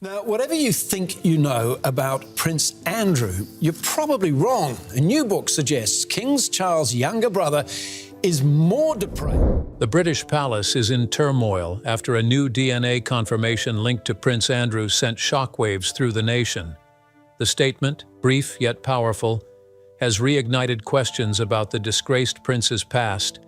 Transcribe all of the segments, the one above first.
Now, whatever you think you know about Prince Andrew, you're probably wrong. A new book suggests King Charles' younger brother is more depraved. The British palace is in turmoil after a new DNA confirmation linked to Prince Andrew sent shockwaves through the nation. The statement, brief yet powerful, has reignited questions about the disgraced prince's past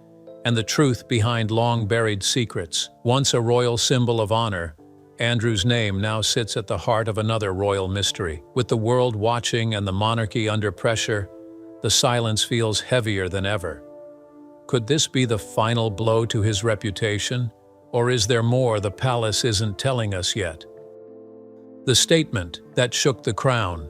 and the truth behind long-buried secrets. Once a royal symbol of honor, Andrew's name now sits at the heart of another royal mystery. With the world watching and the monarchy under pressure, the silence feels heavier than ever. Could this be the final blow to his reputation? Or is there more the palace isn't telling us yet? The statement that shook the crown.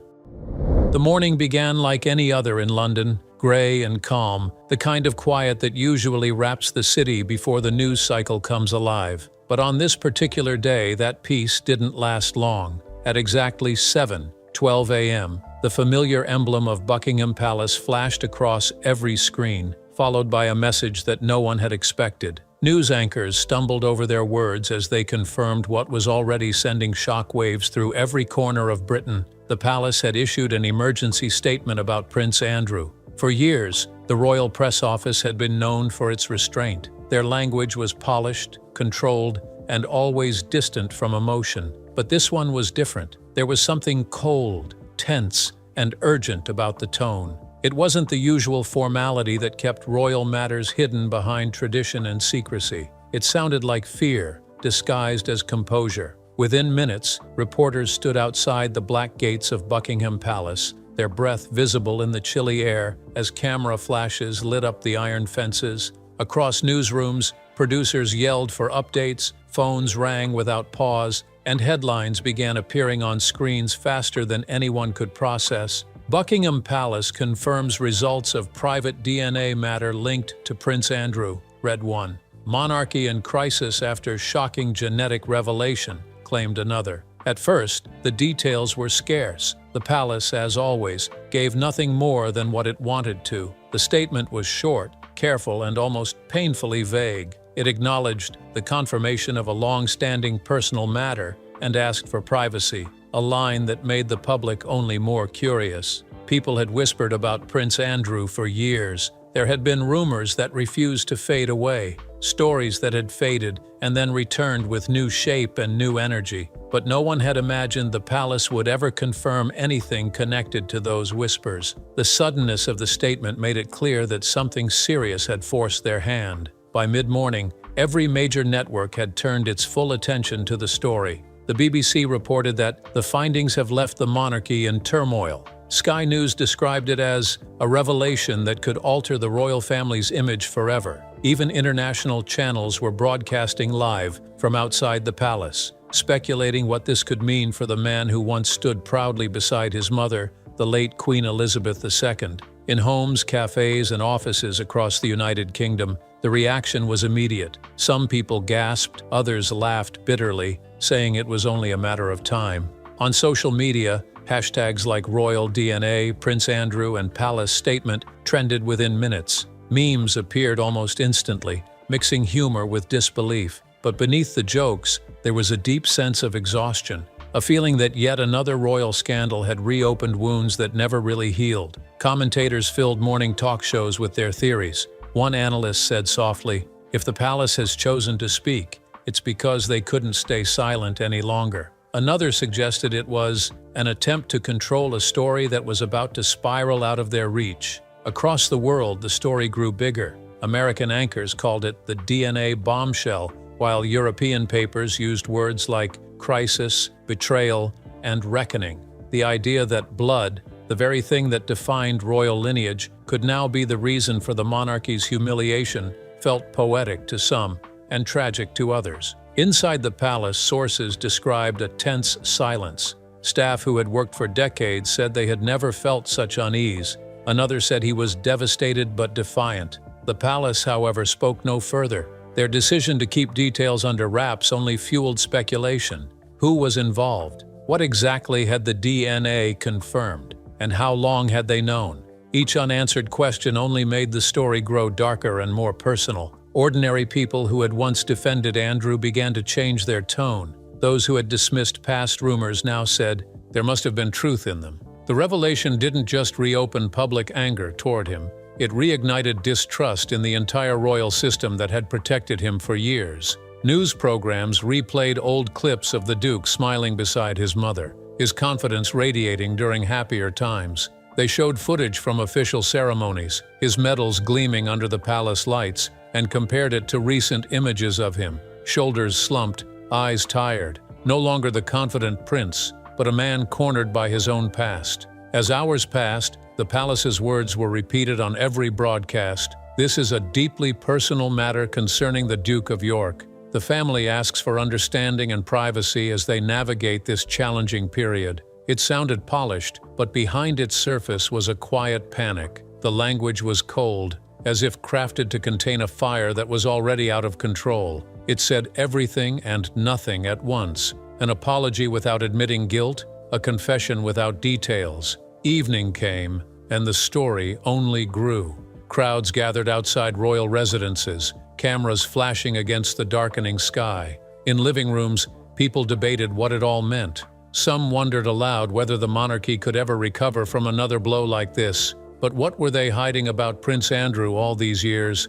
The morning began like any other in London, grey and calm, the kind of quiet that usually wraps the city before the news cycle comes alive. But on this particular day, that peace didn't last long. At exactly 7:12 a.m., the familiar emblem of Buckingham Palace flashed across every screen, followed by a message that no one had expected. News anchors stumbled over their words as they confirmed what was already sending shockwaves through every corner of Britain. The palace had issued an emergency statement about Prince Andrew. For years, the royal press office had been known for its restraint. Their language was polished, controlled, and always distant from emotion. But this one was different. There was something cold, tense, and urgent about the tone. It wasn't the usual formality that kept royal matters hidden behind tradition and secrecy. It sounded like fear, disguised as composure. Within minutes, reporters stood outside the black gates of Buckingham Palace, their breath visible in the chilly air as camera flashes lit up the iron fences. Across newsrooms, producers yelled for updates, phones rang without pause, and headlines began appearing on screens faster than anyone could process. Buckingham Palace confirms results of private DNA matter linked to Prince Andrew, read one. Monarchy in crisis after shocking genetic revelation, claimed another. At first, the details were scarce. The palace, as always, gave nothing more than what it wanted to. The statement was short, careful, and almost painfully vague. It acknowledged the confirmation of a long-standing personal matter and asked for privacy, a line that made the public only more curious. People had whispered about Prince Andrew for years. There had been rumors that refused to fade away, stories that had faded and then returned with new shape and new energy. But no one had imagined the palace would ever confirm anything connected to those whispers. The suddenness of the statement made it clear that something serious had forced their hand. By mid-morning, every major network had turned its full attention to the story. The BBC reported that the findings have left the monarchy in turmoil. Sky News described it as a revelation that could alter the royal family's image forever. Even international channels were broadcasting live from outside the palace, speculating what this could mean for the man who once stood proudly beside his mother, the late Queen Elizabeth II. In homes, cafes, and offices across the United Kingdom, the reaction was immediate. Some people gasped, others laughed bitterly, saying it was only a matter of time. On social media, hashtags like Royal DNA, Prince Andrew, and Palace Statement trended within minutes. Memes appeared almost instantly, mixing humor with disbelief. But beneath the jokes, there was a deep sense of exhaustion, a feeling that yet another royal scandal had reopened wounds that never really healed. Commentators filled morning talk shows with their theories. One analyst said softly, "If the palace has chosen to speak, it's because they couldn't stay silent any longer." Another suggested it was an attempt to control a story that was about to spiral out of their reach. Across the world, the story grew bigger. American anchors called it the DNA bombshell, while European papers used words like crisis, betrayal, and reckoning. The idea that blood, the very thing that defined royal lineage, could now be the reason for the monarchy's humiliation felt poetic to some and tragic to others. Inside the palace, sources described a tense silence. Staff who had worked for decades said they had never felt such unease. Another said he was devastated but defiant. The palace, however, spoke no further. Their decision to keep details under wraps only fueled speculation. Who was involved? What exactly had the DNA confirmed? And how long had they known? Each unanswered question only made the story grow darker and more personal. Ordinary people who had once defended Andrew began to change their tone. Those who had dismissed past rumors now said there must have been truth in them. The revelation didn't just reopen public anger toward him, it reignited distrust in the entire royal system that had protected him for years. News programs replayed old clips of the Duke smiling beside his mother, his confidence radiating during happier times. They showed footage from official ceremonies, his medals gleaming under the palace lights, and compared it to recent images of him, shoulders slumped, eyes tired, no longer the confident prince, but a man cornered by his own past. As hours passed, the palace's words were repeated on every broadcast. This is a deeply personal matter concerning the Duke of York. The family asks for understanding and privacy as they navigate this challenging period. It sounded polished, but behind its surface was a quiet panic. The language was cold, as if crafted to contain a fire that was already out of control. It said everything and nothing at once. An apology without admitting guilt, a confession without details. Evening came, and the story only grew. Crowds gathered outside royal residences, cameras flashing against the darkening sky. In living rooms, people debated what it all meant. Some wondered aloud whether the monarchy could ever recover from another blow like this. But what were they hiding about Prince Andrew all these years?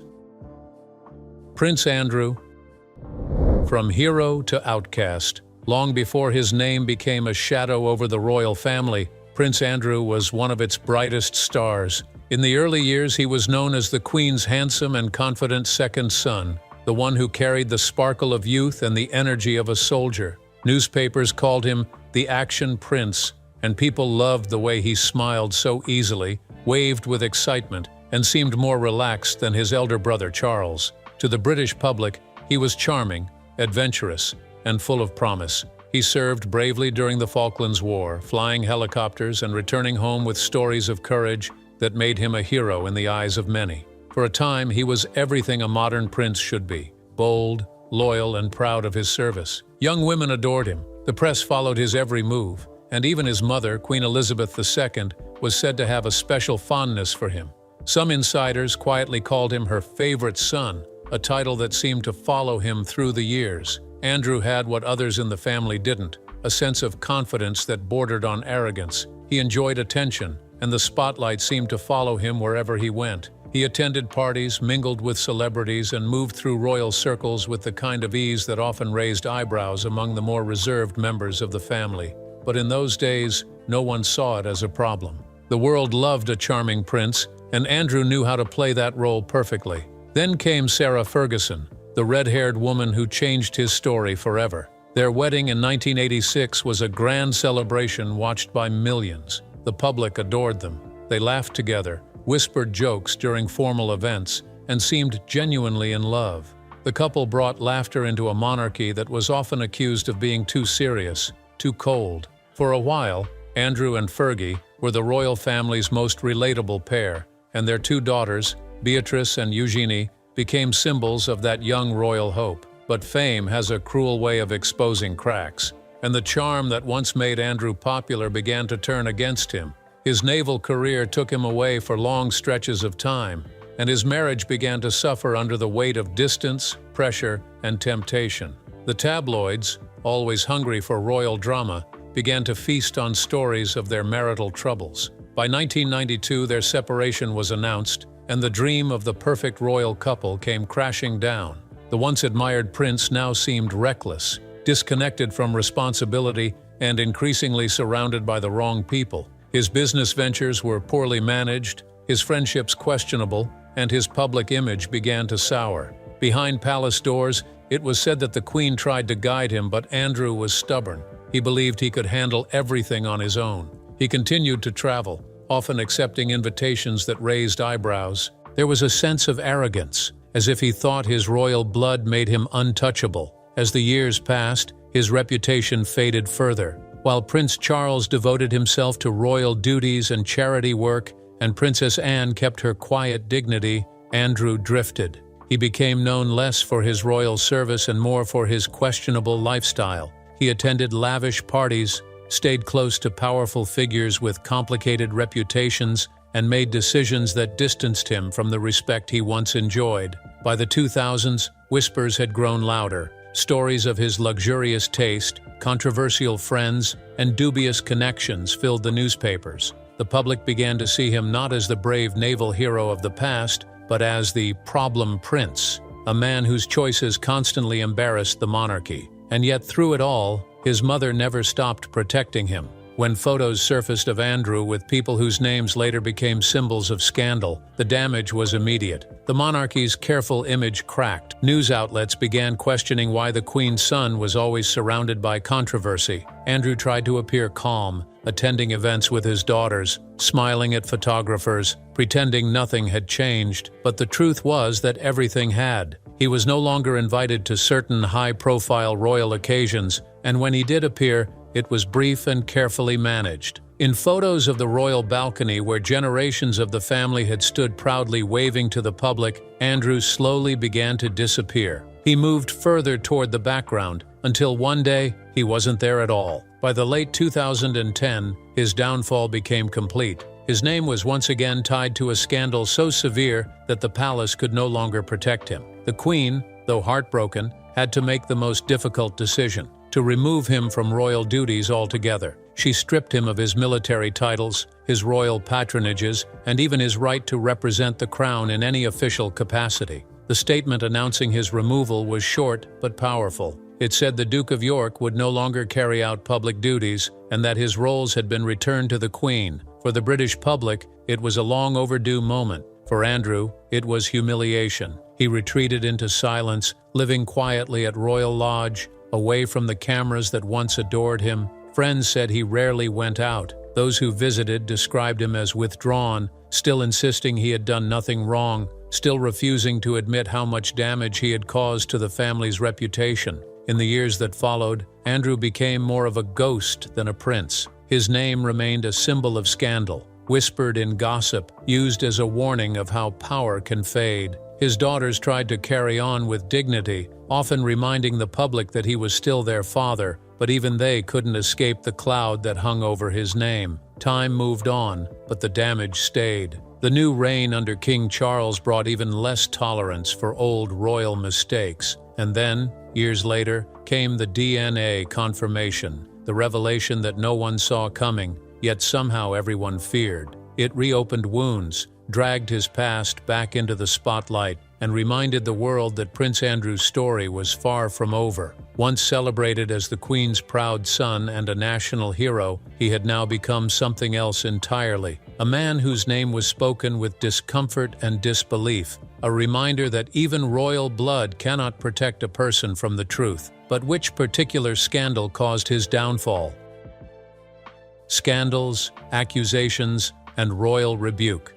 Prince Andrew, from hero to outcast, long before his name became a shadow over the royal family, Prince Andrew was one of its brightest stars. In the early years, he was known as the Queen's handsome and confident second son, the one who carried the sparkle of youth and the energy of a soldier. Newspapers called him the Action Prince, and people loved the way he smiled so easily, waved with excitement, and seemed more relaxed than his elder brother Charles. To the British public, he was charming, adventurous, and full of promise. He served bravely during the Falklands War, flying helicopters and returning home with stories of courage that made him a hero in the eyes of many. For a time, he was everything a modern prince should be: bold, loyal, and proud of his service. Young women adored him. The press followed his every move, and even his mother, Queen Elizabeth II, was said to have a special fondness for him. Some insiders quietly called him her favorite son, a title that seemed to follow him through the years. Andrew had what others in the family didn't, a sense of confidence that bordered on arrogance. He enjoyed attention, and the spotlight seemed to follow him wherever he went. He attended parties, mingled with celebrities, and moved through royal circles with the kind of ease that often raised eyebrows among the more reserved members of the family. But in those days, no one saw it as a problem. The world loved a charming prince, and Andrew knew how to play that role perfectly. Then came Sarah Ferguson, the red-haired woman who changed his story forever. Their wedding in 1986 was a grand celebration watched by millions. The public adored them. They laughed together, whispered jokes during formal events, and seemed genuinely in love. The couple brought laughter into a monarchy that was often accused of being too serious, too cold. For a while, Andrew and Fergie were the royal family's most relatable pair, and their two daughters, Beatrice and Eugenie, became symbols of that young royal hope. But fame has a cruel way of exposing cracks, and the charm that once made Andrew popular began to turn against him. His naval career took him away for long stretches of time, and his marriage began to suffer under the weight of distance, pressure, and temptation. The tabloids, always hungry for royal drama, began to feast on stories of their marital troubles. By 1992, their separation was announced, and the dream of the perfect royal couple came crashing down. The once admired prince now seemed reckless, disconnected from responsibility, and increasingly surrounded by the wrong people. His business ventures were poorly managed, his friendships questionable, and his public image began to sour. Behind palace doors, it was said that the Queen tried to guide him, but Andrew was stubborn. He believed he could handle everything on his own. He continued to travel, often accepting invitations that raised eyebrows. There was a sense of arrogance, as if he thought his royal blood made him untouchable. As the years passed, his reputation faded further. While Prince Charles devoted himself to royal duties and charity work, and Princess Anne kept her quiet dignity, Andrew drifted. He became known less for his royal service and more for his questionable lifestyle. He attended lavish parties, stayed close to powerful figures with complicated reputations, and made decisions that distanced him from the respect he once enjoyed. By the 2000s, whispers had grown louder. Stories of his luxurious taste, controversial friends, and dubious connections filled the newspapers. The public began to see him not as the brave naval hero of the past, but as the problem prince, a man whose choices constantly embarrassed the monarchy. And yet through it all, his mother never stopped protecting him. When photos surfaced of Andrew with people whose names later became symbols of scandal, the damage was immediate. The monarchy's careful image cracked. News outlets began questioning why the Queen's son was always surrounded by controversy. Andrew tried to appear calm, attending events with his daughters, smiling at photographers, pretending nothing had changed. But the truth was that everything had. He was no longer invited to certain high-profile royal occasions, and when he did appear, it was brief and carefully managed. In photos of the royal balcony where generations of the family had stood proudly waving to the public, Andrew slowly began to disappear. He moved further toward the background, until one day, he wasn't there at all. By the late 2010, his downfall became complete. His name was once again tied to a scandal so severe that the palace could no longer protect him. The Queen, though heartbroken, had to make the most difficult decision: to remove him from royal duties altogether. She stripped him of his military titles, his royal patronages, and even his right to represent the crown in any official capacity. The statement announcing his removal was short but powerful. It said the Duke of York would no longer carry out public duties and that his roles had been returned to the Queen. For the British public, it was a long overdue moment. For Andrew, it was humiliation. He retreated into silence, living quietly at Royal Lodge, away from the cameras that once adored him. Friends said he rarely went out. Those who visited described him as withdrawn, still insisting he had done nothing wrong, still refusing to admit how much damage he had caused to the family's reputation. In the years that followed, Andrew became more of a ghost than a prince. His name remained a symbol of scandal, whispered in gossip, used as a warning of how power can fade. His daughters tried to carry on with dignity, often reminding the public that he was still their father, but even they couldn't escape the cloud that hung over his name. Time moved on, but the damage stayed. The new reign under King Charles brought even less tolerance for old royal mistakes. And then, years later, came the DNA confirmation, the revelation that no one saw coming, yet somehow everyone feared. It reopened wounds, dragged his past back into the spotlight, and reminded the world that Prince Andrew's story was far from over. Once celebrated as the Queen's proud son and a national hero, he had now become something else entirely. A man whose name was spoken with discomfort and disbelief, a reminder that even royal blood cannot protect a person from the truth. But which particular scandal caused his downfall? Scandals, accusations, and royal rebuke.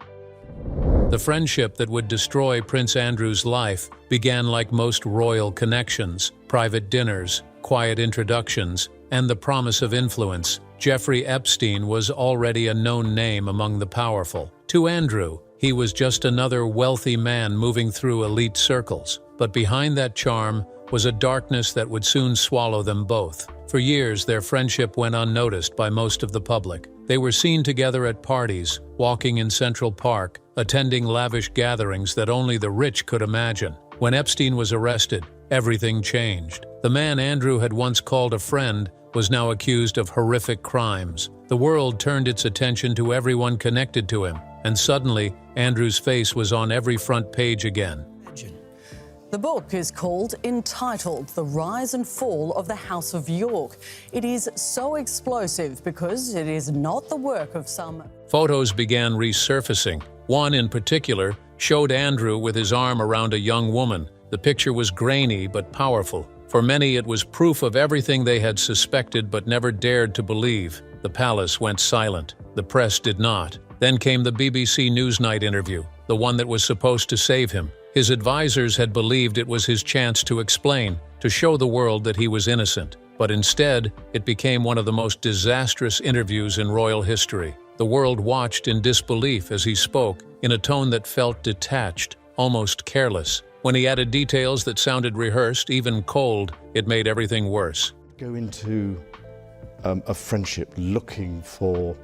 The friendship that would destroy Prince Andrew's life began like most royal connections: private dinners, quiet introductions, and the promise of influence. Jeffrey Epstein was already a known name among the powerful. To Andrew, he was just another wealthy man moving through elite circles. But behind that charm was a darkness that would soon swallow them both. For years, their friendship went unnoticed by most of the public. They were seen together at parties, walking in Central Park, attending lavish gatherings that only the rich could imagine. When Epstein was arrested, everything changed. The man Andrew had once called a friend was now accused of horrific crimes. The world turned its attention to everyone connected to him, and suddenly, Andrew's face was on every front page again. The book is entitled The Rise and Fall of the House of York. It is so explosive because it is not the work of some... Photos began resurfacing. One in particular showed Andrew with his arm around a young woman. The picture was grainy but powerful. For many, it was proof of everything they had suspected but never dared to believe. The palace went silent. The press did not. Then came the BBC Newsnight interview, the one that was supposed to save him. His advisors had believed it was his chance to explain, to show the world that he was innocent. But instead, it became one of the most disastrous interviews in royal history. The world watched in disbelief as he spoke, in a tone that felt detached, almost careless. When he added details that sounded rehearsed, even cold, it made everything worse. Go into a friendship looking for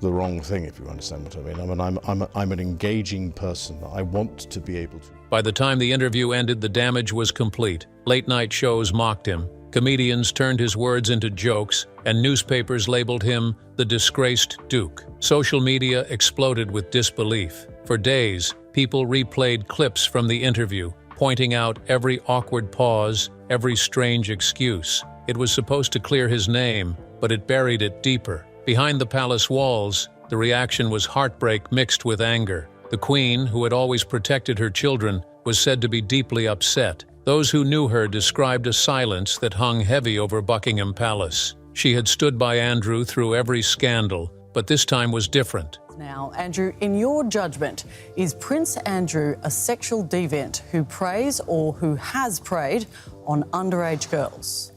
the wrong thing, if you understand what I mean. I'm an engaging person. I want to be able to. By the time the interview ended, the damage was complete. Late-night shows mocked him, comedians turned his words into jokes, and newspapers labeled him the disgraced Duke. Social media exploded with disbelief. For days, people replayed clips from the interview, pointing out every awkward pause, every strange excuse. It was supposed to clear his name, but it buried it deeper. Behind the palace walls, the reaction was heartbreak mixed with anger. The Queen, who had always protected her children, was said to be deeply upset. Those who knew her described a silence that hung heavy over Buckingham Palace. She had stood by Andrew through every scandal, but this time was different. Now, Andrew, in your judgment, is Prince Andrew a sexual deviant who preys or who has preyed on underage girls?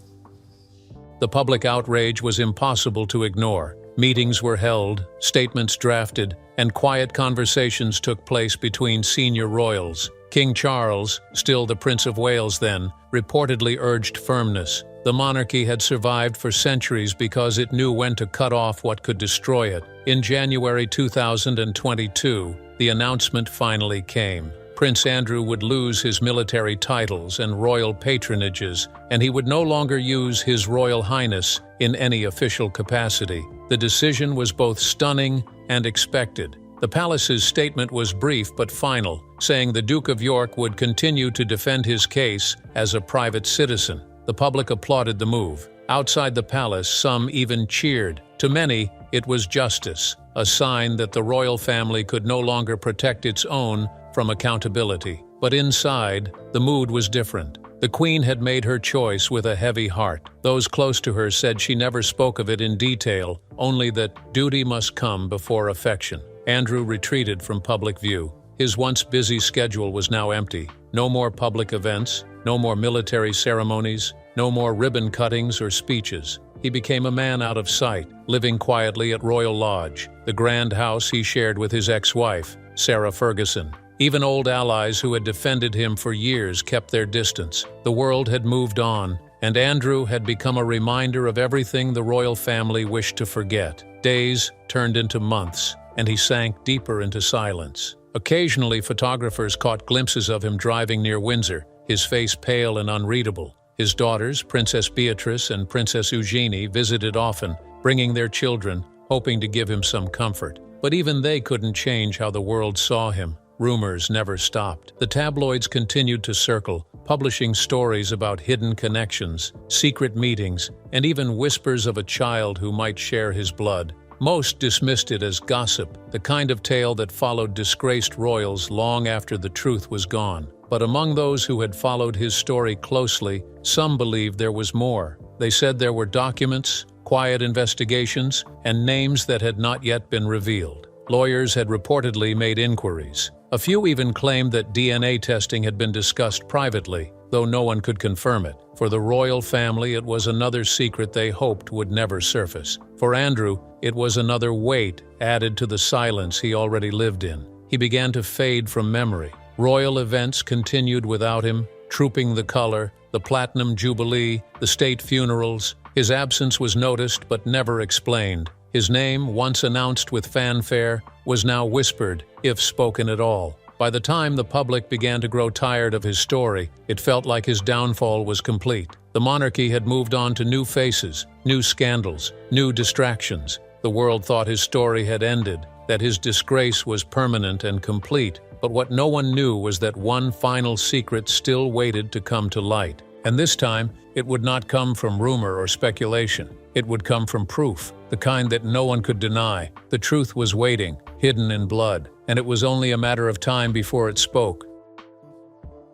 The public outrage was impossible to ignore. Meetings were held, statements drafted, and quiet conversations took place between senior royals. King Charles, still the Prince of Wales then, reportedly urged firmness. The monarchy had survived for centuries because it knew when to cut off what could destroy it. In January 2022, the announcement finally came. Prince Andrew would lose his military titles and royal patronages, and he would no longer use His Royal Highness in any official capacity. The decision was both stunning and expected. The palace's statement was brief but final, saying the Duke of York would continue to defend his case as a private citizen. The public applauded the move. Outside the palace, some even cheered. To many, it was justice, a sign that the royal family could no longer protect its own from accountability. But inside, the mood was different. The Queen had made her choice with a heavy heart. Those close to her said she never spoke of it in detail, only that duty must come before affection. Andrew retreated from public view. His once busy schedule was now empty. No more public events, no more military ceremonies, no more ribbon cuttings or speeches. He became a man out of sight, living quietly at Royal Lodge, the grand house he shared with his ex-wife, Sarah Ferguson. Even old allies who had defended him for years kept their distance. The world had moved on, and Andrew had become a reminder of everything the royal family wished to forget. Days turned into months, and he sank deeper into silence. Occasionally, photographers caught glimpses of him driving near Windsor, his face pale and unreadable. His daughters, Princess Beatrice and Princess Eugenie, visited often, bringing their children, hoping to give him some comfort. But even they couldn't change how the world saw him. Rumors never stopped. The tabloids continued to circle, publishing stories about hidden connections, secret meetings, and even whispers of a child who might share his blood. Most dismissed it as gossip, the kind of tale that followed disgraced royals long after the truth was gone. But among those who had followed his story closely, some believed there was more. They said there were documents, quiet investigations, and names that had not yet been revealed. Lawyers had reportedly made inquiries. A few even claimed that DNA testing had been discussed privately, though no one could confirm it. For the royal family, it was another secret they hoped would never surface. For Andrew, it was another weight added to the silence he already lived in. He began to fade from memory. Royal events continued without him, Trooping the Color, the Platinum Jubilee, the state funerals. His absence was noticed but never explained. His name, once announced with fanfare, was now whispered, if spoken at all. By the time the public began to grow tired of his story, it felt like his downfall was complete. The monarchy had moved on to new faces, new scandals, new distractions. The world thought his story had ended, that his disgrace was permanent and complete. But what no one knew was that one final secret still waited to come to light. And this time, it would not come from rumor or speculation. It would come from proof, the kind that no one could deny. The truth was waiting, hidden in blood, and it was only a matter of time before it spoke.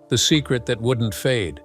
The secret that wouldn't fade.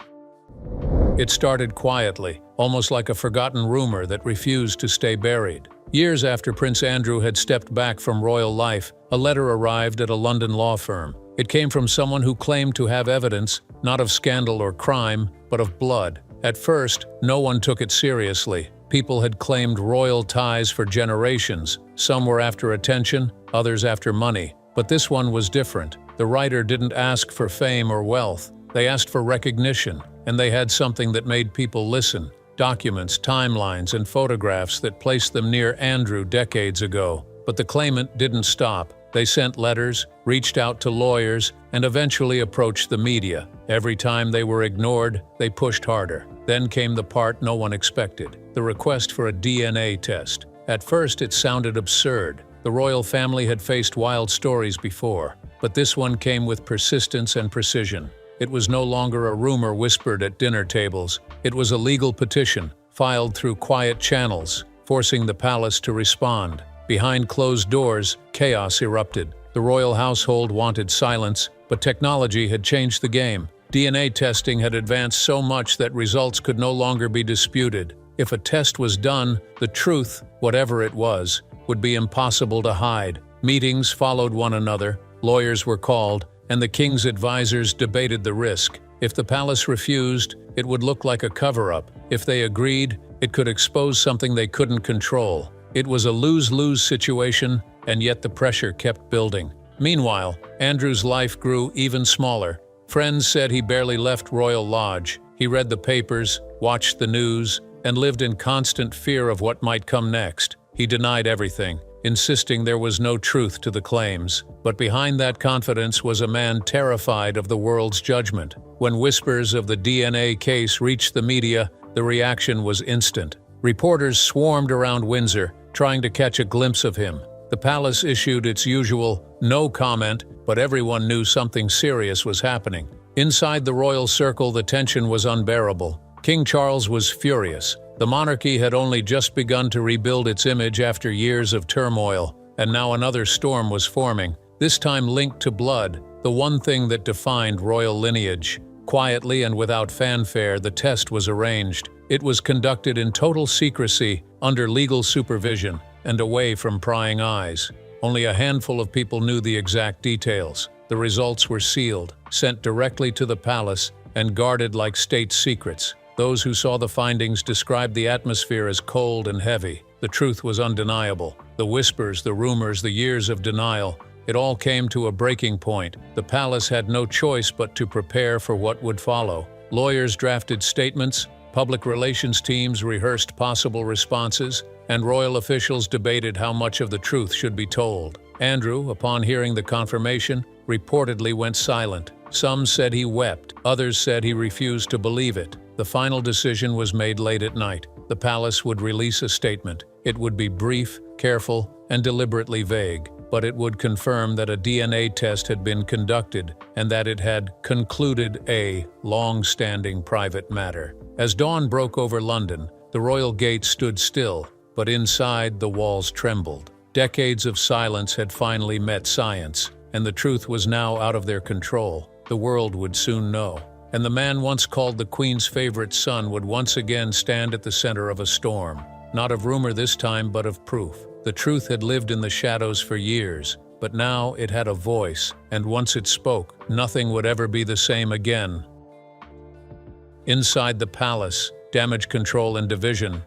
It started quietly, almost like a forgotten rumor that refused to stay buried. Years after Prince Andrew had stepped back from royal life, a letter arrived at a London law firm. It came from someone who claimed to have evidence, not of scandal or crime, but of blood. At first, no one took it seriously. People had claimed royal ties for generations. Some were after attention, others after money. But this one was different. The writer didn't ask for fame or wealth. They asked for recognition, and they had something that made people listen. Documents, timelines, and photographs that placed them near Andrew decades ago. But the claimant didn't stop. They sent letters, reached out to lawyers, and eventually approached the media. Every time they were ignored, they pushed harder. Then came the part no one expected, the request for a DNA test. At first, it sounded absurd. The royal family had faced wild stories before, but this one came with persistence and precision. It was no longer a rumor whispered at dinner tables. It was a legal petition, filed through quiet channels, forcing the palace to respond. Behind closed doors, chaos erupted. The royal household wanted silence, but technology had changed the game. DNA testing had advanced so much that results could no longer be disputed. If a test was done, the truth, whatever it was, would be impossible to hide. Meetings followed one another, lawyers were called, and the king's advisors debated the risk. If the palace refused, it would look like a cover-up. If they agreed, it could expose something they couldn't control. It was a lose-lose situation, and yet the pressure kept building. Meanwhile, Andrew's life grew even smaller. Friends said he barely left Royal Lodge. He read the papers, watched the news, and lived in constant fear of what might come next. He denied everything, insisting there was no truth to the claims. But behind that confidence was a man terrified of the world's judgment. When whispers of the DNA case reached the media, the reaction was instant. Reporters swarmed around Windsor, trying to catch a glimpse of him. The palace issued its usual no comment, but everyone knew something serious was happening. Inside the royal circle, the tension was unbearable. King Charles was furious. The monarchy had only just begun to rebuild its image after years of turmoil, and now another storm was forming, this time linked to blood, the one thing that defined royal lineage. Quietly and without fanfare, the test was arranged. It was conducted in total secrecy, under legal supervision, and away from prying eyes. Only a handful of people knew the exact details. The results were sealed, sent directly to the palace, and guarded like state secrets. Those who saw the findings described the atmosphere as cold and heavy. The truth was undeniable. The whispers, the rumors, the years of denial, it all came to a breaking point. The palace had no choice but to prepare for what would follow. Lawyers drafted statements, public relations teams rehearsed possible responses, and royal officials debated how much of the truth should be told. Andrew, upon hearing the confirmation, reportedly went silent. Some said he wept, others said he refused to believe it. The final decision was made late at night. The palace would release a statement. It would be brief, careful, and deliberately vague, but it would confirm that a DNA test had been conducted and that it had concluded a long-standing private matter. As dawn broke over London, the royal gate stood still, but inside the walls trembled. Decades of silence had finally met science, and the truth was now out of their control. The world would soon know. And the man once called the Queen's favorite son would once again stand at the center of a storm. Not of rumor this time, but of proof. The truth had lived in the shadows for years, but now it had a voice, and once it spoke, nothing would ever be the same again. Inside the palace, damage control and division.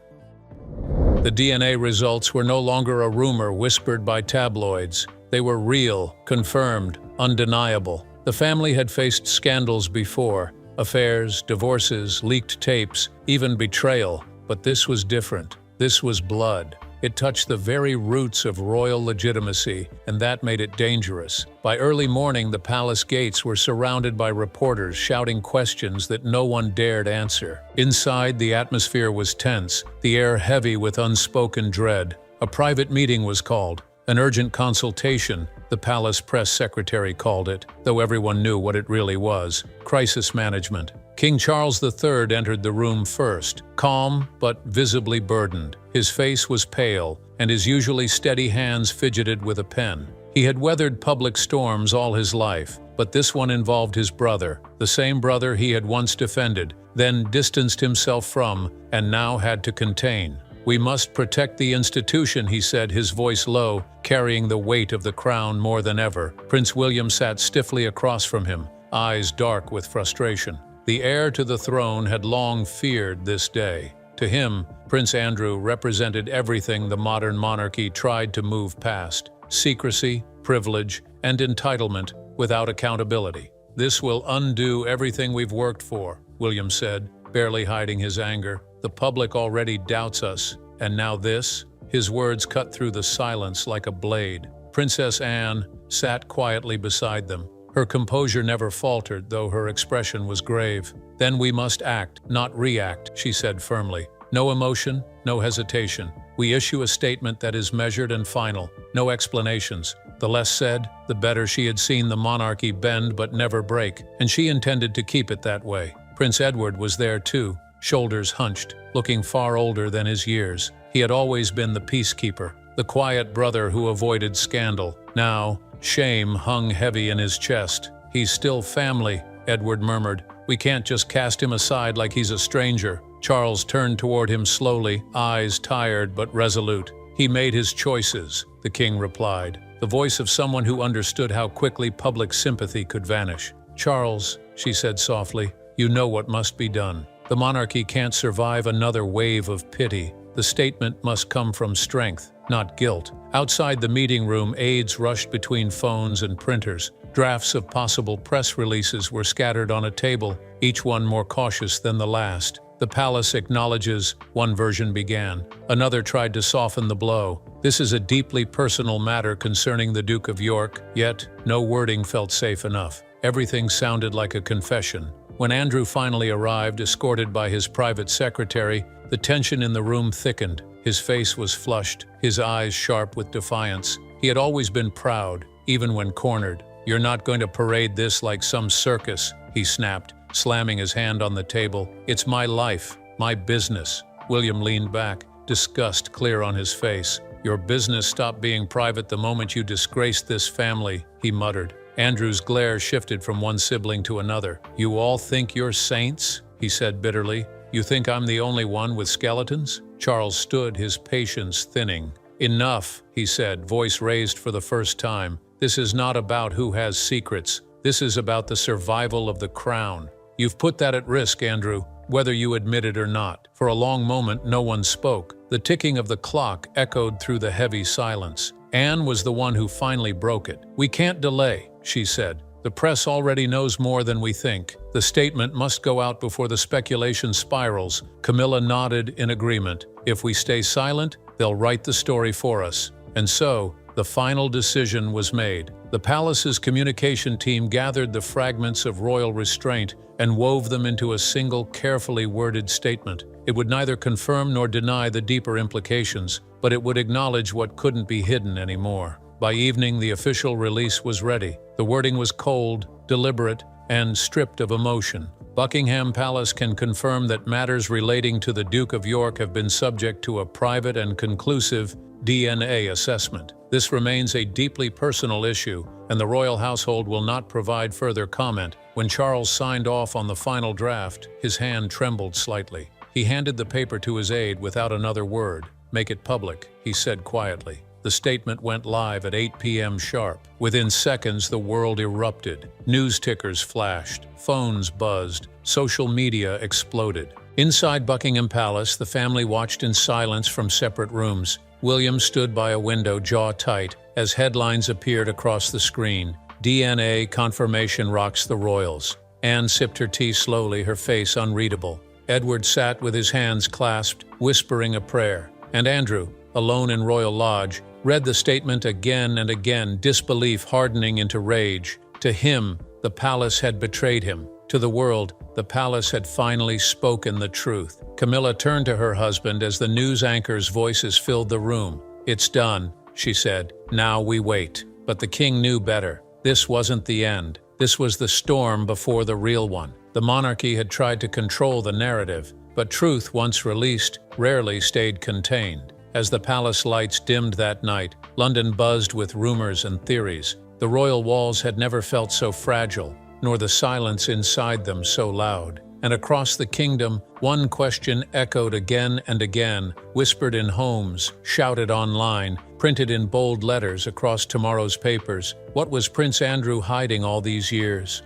The DNA results were no longer a rumor whispered by tabloids. They were real, confirmed, undeniable. The family had faced scandals before, affairs, divorces, leaked tapes, even betrayal, but this was different. This was blood. It touched the very roots of royal legitimacy, and that made it dangerous. By early morning, the palace gates were surrounded by reporters shouting questions that no one dared answer. Inside, the atmosphere was tense, the air heavy with unspoken dread. A private meeting was called. An urgent consultation, the palace press secretary called it, though everyone knew what it really was: crisis management. King Charles III entered the room first, calm but visibly burdened. His face was pale, and his usually steady hands fidgeted with a pen. He had weathered public storms all his life, but this one involved his brother, the same brother he had once defended, then distanced himself from, and now had to contain. "We must protect the institution," he said, his voice low, carrying the weight of the crown more than ever. Prince William sat stiffly across from him, eyes dark with frustration. The heir to the throne had long feared this day. To him, Prince Andrew represented everything the modern monarchy tried to move past: secrecy, privilege, and entitlement without accountability. "This will undo everything we've worked for," William said, barely hiding his anger. "The public already doubts us, and now this?" His words cut through the silence like a blade. Princess Anne sat quietly beside them. Her composure never faltered, though her expression was grave. "Then we must act, not react," she said firmly. "No emotion, no hesitation. We issue a statement that is measured and final. No explanations." The less said, the better. She had seen the monarchy bend but never break, and she intended to keep it that way. Prince Edward was there too, shoulders hunched, looking far older than his years. He had always been the peacekeeper, the quiet brother who avoided scandal. Now, shame hung heavy in his chest. "He's still family," Edward murmured. "We can't just cast him aside like he's a stranger." Charles turned toward him slowly, eyes tired but resolute. "He made his choices," the king replied, the voice of someone who understood how quickly public sympathy could vanish. "Charles," she said softly, "you know what must be done. The monarchy can't survive another wave of pity. The statement must come from strength, not guilt." Outside the meeting room, aides rushed between phones and printers. Drafts of possible press releases were scattered on a table, each one more cautious than the last. "The palace acknowledges," one version began. Another tried to soften the blow. "This is a deeply personal matter concerning the Duke of York," yet no wording felt safe enough. Everything sounded like a confession. When Andrew finally arrived, escorted by his private secretary, the tension in the room thickened. His face was flushed, his eyes sharp with defiance. He had always been proud, even when cornered. "You're not going to parade this like some circus," he snapped, slamming his hand on the table. "It's my life, my business." William leaned back, disgust clear on his face. "Your business stopped being private the moment you disgraced this family," he muttered. Andrew's glare shifted from one sibling to another. "You all think you're saints?" he said bitterly. "You think I'm the only one with skeletons?" Charles stood, his patience thinning. "Enough," he said, voice raised for the first time. "This is not about who has secrets. This is about the survival of the crown. You've put that at risk, Andrew, whether you admit it or not." For a long moment, no one spoke. The ticking of the clock echoed through the heavy silence. Anne was the one who finally broke it. "We can't delay," she said. "The press already knows more than we think. The statement must go out before the speculation spirals." Camilla nodded in agreement. "If we stay silent, they'll write the story for us." And so, the final decision was made. The palace's communication team gathered the fragments of royal restraint and wove them into a single, carefully worded statement. It would neither confirm nor deny the deeper implications, but it would acknowledge what couldn't be hidden anymore. By evening, the official release was ready. The wording was cold, deliberate, and stripped of emotion. Buckingham Palace can confirm that matters relating to the Duke of York have been subject to a private and conclusive DNA assessment. This remains a deeply personal issue, and the royal household will not provide further comment. When Charles signed off on the final draft, his hand trembled slightly. He handed the paper to his aide without another word. "Make it public," he said quietly. The statement went live at 8 p.m. sharp. Within seconds, the world erupted. News tickers flashed, phones buzzed, social media exploded. Inside Buckingham Palace, the family watched in silence from separate rooms. William stood by a window, jaw tight, as headlines appeared across the screen. "DNA confirmation rocks the royals." Anne sipped her tea slowly, her face unreadable. Edward sat with his hands clasped, whispering a prayer. And Andrew, alone in Royal Lodge, read the statement again and again, disbelief hardening into rage. To him, the palace had betrayed him. To the world, the palace had finally spoken the truth. Camilla turned to her husband as the news anchors' voices filled the room. "It's done," she said. "Now we wait." But the king knew better. This wasn't the end. This was the storm before the real one. The monarchy had tried to control the narrative, but truth, once released, rarely stayed contained. As the palace lights dimmed that night, London buzzed with rumors and theories. The royal walls had never felt so fragile, nor the silence inside them so loud. And across the kingdom, one question echoed again and again, whispered in homes, shouted online, printed in bold letters across tomorrow's papers. What was Prince Andrew hiding all these years?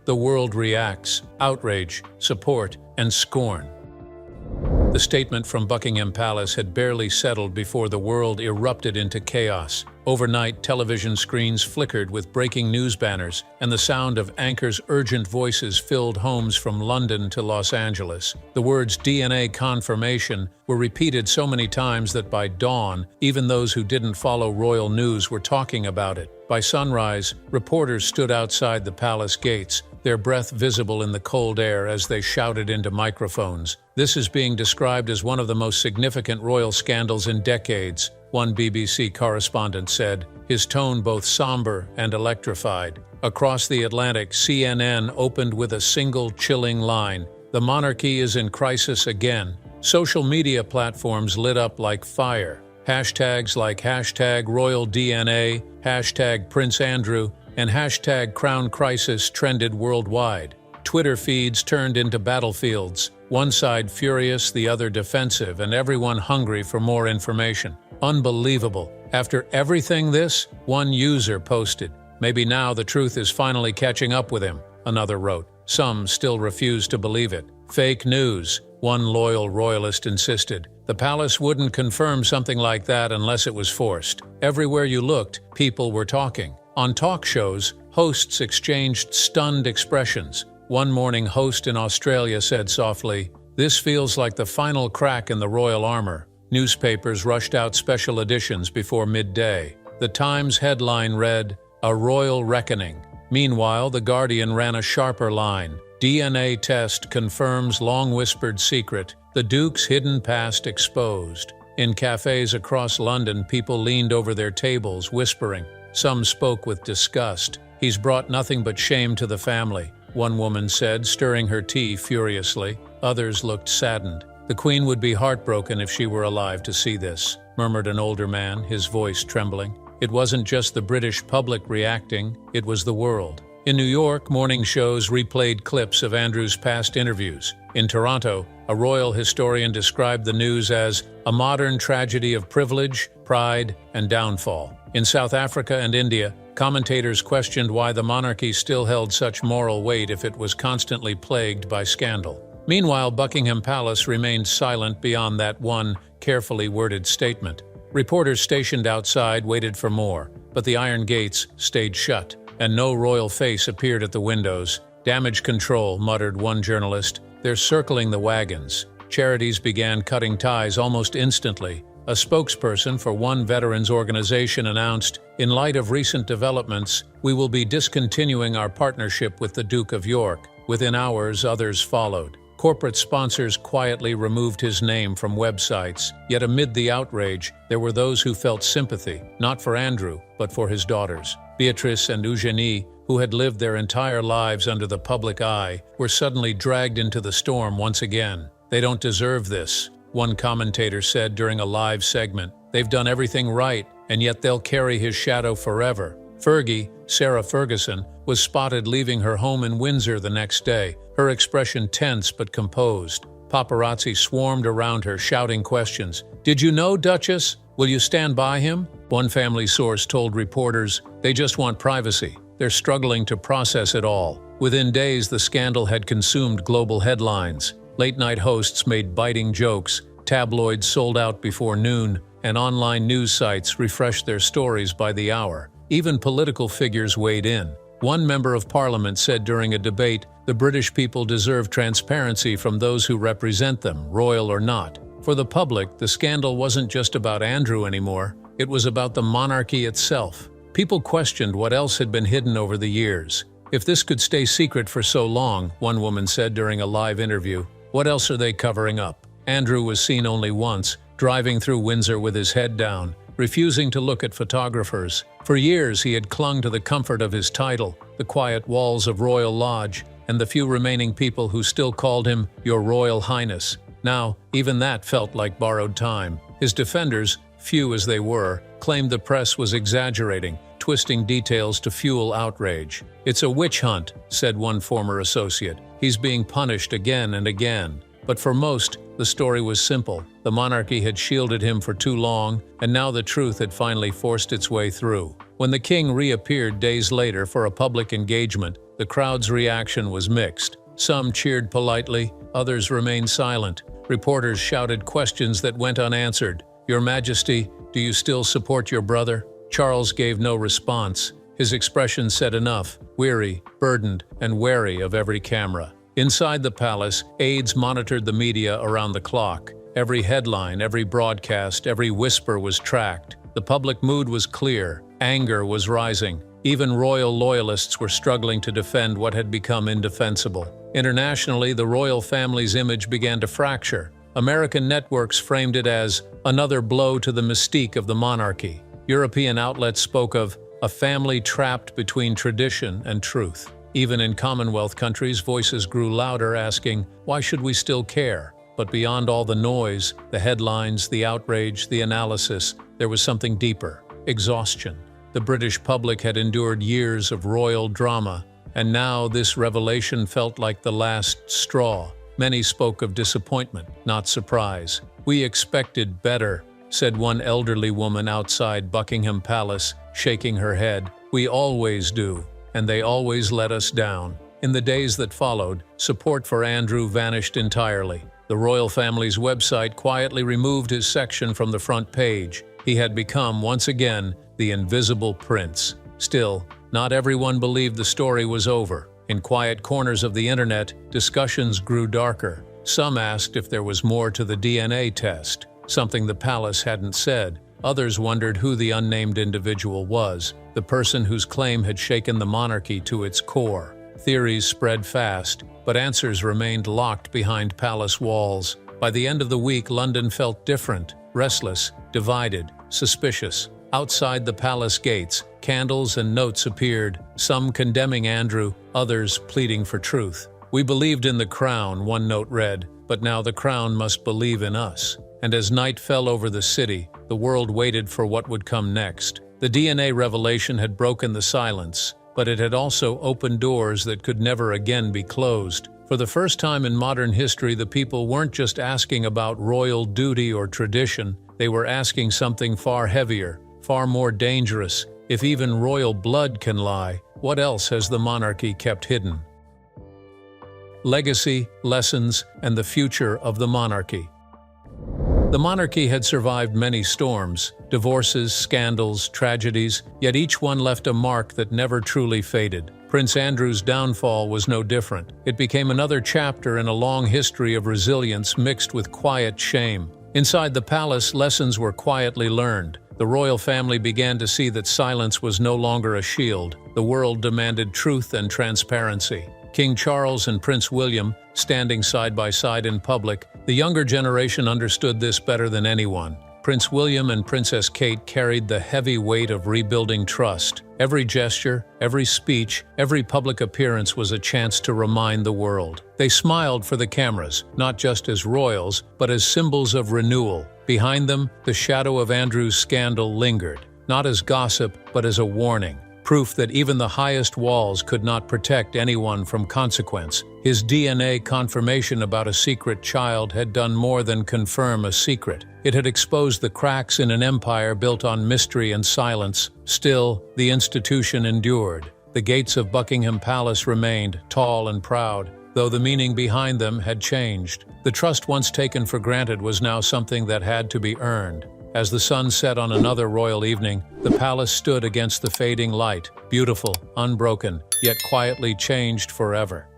The world reacts: outrage, support, and scorn. The statement from Buckingham Palace had barely settled before the world erupted into chaos. Overnight, television screens flickered with breaking news banners, and the sound of anchors' urgent voices filled homes from London to Los Angeles. The words DNA confirmation were repeated so many times that by dawn, even those who didn't follow royal news were talking about it. By sunrise, reporters stood outside the palace gates, their breath visible in the cold air as they shouted into microphones. This is being described as one of the most significant royal scandals in decades, one BBC correspondent said, his tone both somber and electrified. Across the Atlantic, CNN opened with a single chilling line: "The monarchy is in crisis again." Social media platforms lit up like fire. Hashtags like #RoyalDNA, #Prince Andrew, and #Crown Crisis trended worldwide. Twitter feeds turned into battlefields, one side furious, the other defensive, and everyone hungry for more information. Unbelievable. After everything this, one user posted, "Maybe now the truth is finally catching up with him," another wrote. Some still refused to believe it. "Fake news," one loyal royalist insisted. The palace wouldn't confirm something like that unless it was forced. Everywhere you looked, people were talking. On talk shows, hosts exchanged stunned expressions. One morning host in Australia said softly, "This feels like the final crack in the royal armor." Newspapers rushed out special editions before midday. The Times headline read, "A Royal Reckoning." Meanwhile, The Guardian ran a sharper line. "DNA test confirms long-whispered secret. The Duke's hidden past exposed." In cafes across London, people leaned over their tables, whispering. Some spoke with disgust. "He's brought nothing but shame to the family," one woman said, stirring her tea furiously. Others looked saddened. "The Queen would be heartbroken if she were alive to see this," murmured an older man, his voice trembling. It wasn't just the British public reacting, it was the world. In New York, morning shows replayed clips of Andrew's past interviews. In Toronto, a royal historian described the news as a modern tragedy of privilege, pride, and downfall. In South Africa and India, commentators questioned why the monarchy still held such moral weight if it was constantly plagued by scandal. Meanwhile, Buckingham Palace remained silent beyond that one carefully worded statement. Reporters stationed outside waited for more, but the iron gates stayed shut, and no royal face appeared at the windows. "Damage control," muttered one journalist. "They're circling the wagons." Charities began cutting ties almost instantly. A spokesperson for one veterans organization announced, "In light of recent developments, we will be discontinuing our partnership with the Duke of York." Within hours, others followed. Corporate sponsors quietly removed his name from websites, yet amid the outrage, there were those who felt sympathy, not for Andrew, but for his daughters. Beatrice and Eugenie, who had lived their entire lives under the public eye, were suddenly dragged into the storm once again. "They don't deserve this," one commentator said during a live segment. "They've done everything right, and yet they'll carry his shadow forever." Fergie, Sarah Ferguson, was spotted leaving her home in Windsor the next day, her expression tense but composed. Paparazzi swarmed around her, shouting questions. "Did you know, Duchess? Will you stand by him?" One family source told reporters, "They just want privacy. They're struggling to process it all." Within days, the scandal had consumed global headlines. Late-night hosts made biting jokes, tabloids sold out before noon, and online news sites refreshed their stories by the hour. Even political figures weighed in. One member of parliament said during a debate, "The British people deserve transparency from those who represent them, royal or not." For the public, the scandal wasn't just about Andrew anymore. It was about the monarchy itself. People questioned what else had been hidden over the years. "If this could stay secret for so long," one woman said during a live interview, "what else are they covering up?" Andrew was seen only once, driving through Windsor with his head down, refusing to look at photographers. For years, he had clung to the comfort of his title, the quiet walls of Royal Lodge, and the few remaining people who still called him Your Royal Highness. Now, even that felt like borrowed time. His defenders, few as they were, claimed the press was exaggerating, twisting details to fuel outrage. "It's a witch hunt," said one former associate. "He's being punished again and again." But for most, the story was simple. The monarchy had shielded him for too long, and now the truth had finally forced its way through. When the king reappeared days later for a public engagement, the crowd's reaction was mixed. Some cheered politely, others remained silent. Reporters shouted questions that went unanswered. "Your Majesty, do you still support your brother?" Charles gave no response. His expression said enough, weary, burdened, and wary of every camera. Inside the palace, aides monitored the media around the clock. Every headline, every broadcast, every whisper was tracked. The public mood was clear. Anger was rising. Even royal loyalists were struggling to defend what had become indefensible. Internationally, the royal family's image began to fracture. American networks framed it as another blow to the mystique of the monarchy. European outlets spoke of a family trapped between tradition and truth. Even in Commonwealth countries, voices grew louder asking, why should we still care? But beyond all the noise, the headlines, the outrage, the analysis, there was something deeper: exhaustion. The British public had endured years of royal drama, and now this revelation felt like the last straw. Many spoke of disappointment, not surprise. "We expected better," said one elderly woman outside Buckingham Palace, shaking her head. "We always do, and they always let us down." In the days that followed, support for Andrew vanished entirely. The royal family's website quietly removed his section from the front page. He had become, once again, the invisible prince. Still, not everyone believed the story was over. In quiet corners of the internet, discussions grew darker. Some asked if there was more to the DNA test, something the palace hadn't said. Others wondered who the unnamed individual was, the person whose claim had shaken the monarchy to its core. Theories spread fast, but answers remained locked behind palace walls. By the end of the week, London felt different, restless, divided, suspicious. Outside the palace gates, candles and notes appeared, some condemning Andrew, others pleading for truth. "We believed in the crown," one note read, "but now the crown must believe in us." And as night fell over the city, the world waited for what would come next. The DNA revelation had broken the silence, but it had also opened doors that could never again be closed. For the first time in modern history, the people weren't just asking about royal duty or tradition. They were asking something far heavier, far more dangerous. If even royal blood can lie, what else has the monarchy kept hidden? Legacy, lessons, and the future of the monarchy. The monarchy had survived many storms, divorces, scandals, tragedies, yet each one left a mark that never truly faded. Prince Andrew's downfall was no different. It became another chapter in a long history of resilience mixed with quiet shame. Inside the palace, lessons were quietly learned. The royal family began to see that silence was no longer a shield. The world demanded truth and transparency. King Charles and Prince William, standing side by side in public, the younger generation understood this better than anyone. Prince William and Princess Kate carried the heavy weight of rebuilding trust. Every gesture, every speech, every public appearance was a chance to remind the world. They smiled for the cameras, not just as royals, but as symbols of renewal. Behind them, the shadow of Andrew's scandal lingered, not as gossip, but as a warning. Proof that even the highest walls could not protect anyone from consequence. His DNA confirmation about a secret child had done more than confirm a secret. It had exposed the cracks in an empire built on mystery and silence. Still, the institution endured. The gates of Buckingham Palace remained, tall and proud, though the meaning behind them had changed. The trust once taken for granted was now something that had to be earned. As the sun set on another royal evening, the palace stood against the fading light, beautiful, unbroken, yet quietly changed forever.